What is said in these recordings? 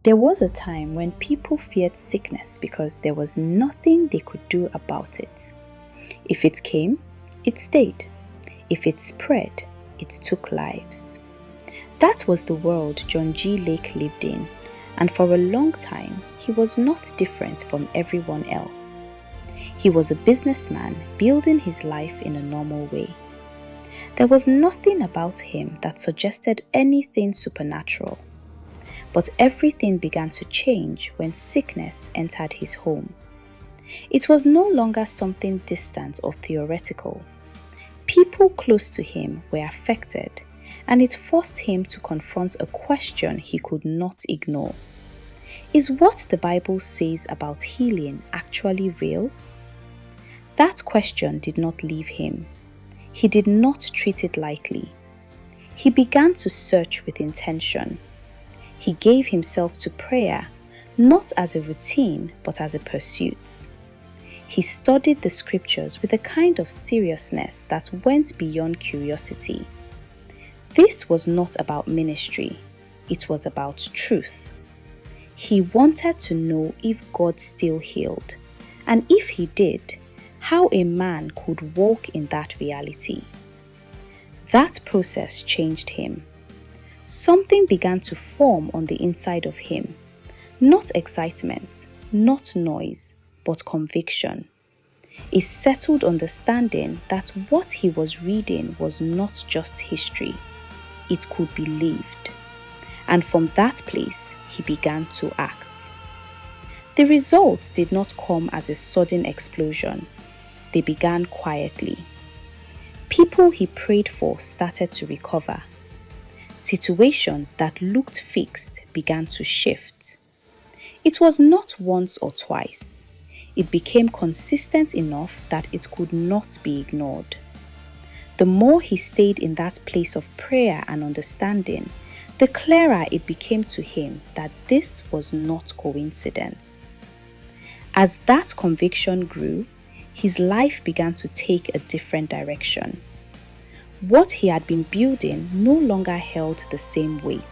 There was a time when people feared sickness because there was nothing they could do about it. If it came, it stayed. If it spread, it took lives. That was the world John G. Lake lived in, and for a long time, he was not different from everyone else. He was a businessman building his life in a normal way. There was nothing about him that suggested anything supernatural. But everything began to change when sickness entered his home. It was no longer something distant or theoretical. People close to him were affected, and it forced him to confront a question he could not ignore. Is what the Bible says about healing actually real? That question did not leave him. He did not treat it lightly. He began to search with intention. He gave himself to prayer, not as a routine, but as a pursuit. He studied the scriptures with a kind of seriousness that went beyond curiosity. This was not about ministry, it was about truth. He wanted to know if God still healed, and if he did, how a man could walk in that reality. That process changed him. Something began to form on the inside of him. Not excitement, not noise, but conviction. A settled understanding that what he was reading was not just history, it could be lived. And from that place, he began to act. The results did not come as a sudden explosion. They began quietly. People he prayed for started to recover. Situations that looked fixed began to shift. It was not once or twice. It became consistent enough that it could not be ignored. The more he stayed in that place of prayer and understanding, the clearer it became to him that this was not coincidence. As that conviction grew, his life began to take a different direction. What he had been building no longer held the same weight.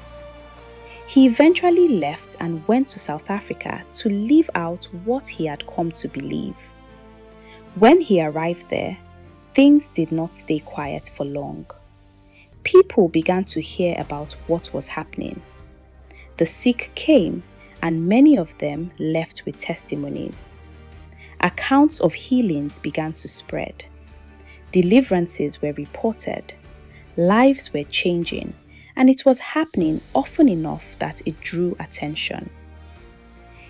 He eventually left and went to South Africa to live out what he had come to believe. When he arrived there, things did not stay quiet for long. People began to hear about what was happening. The sick came, and many of them left with testimonies. Accounts of healings began to spread. Deliverances were reported, lives were changing, and it was happening often enough that it drew attention.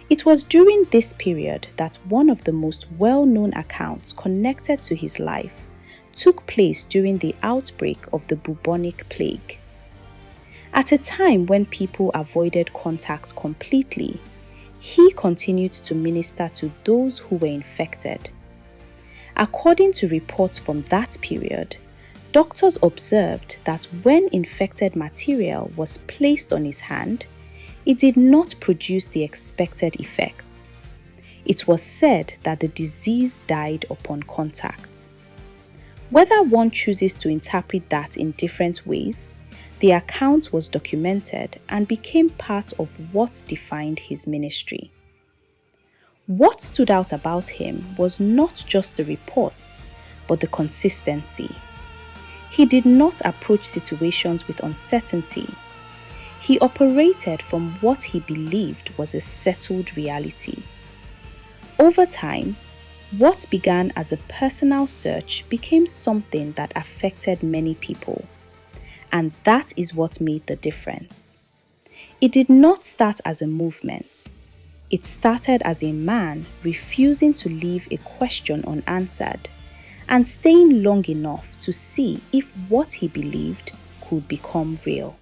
It was during this period that one of the most well-known accounts connected to his life took place during the outbreak of the bubonic plague. At a time when people avoided contact completely, he continued to minister to those who were infected. According to reports from that period, doctors observed that when infected material was placed on his hand, it did not produce the expected effects. It was said that the disease died upon contact. Whether one chooses to interpret that in different ways, the account was documented and became part of what defined his ministry. What stood out about him was not just the reports, but the consistency. He did not approach situations with uncertainty. He operated from what he believed was a settled reality. Over time, what began as a personal search became something that affected many people. And that is what made the difference. It did not start as a movement. It started as a man refusing to leave a question unanswered and staying long enough to see if what he believed could become real.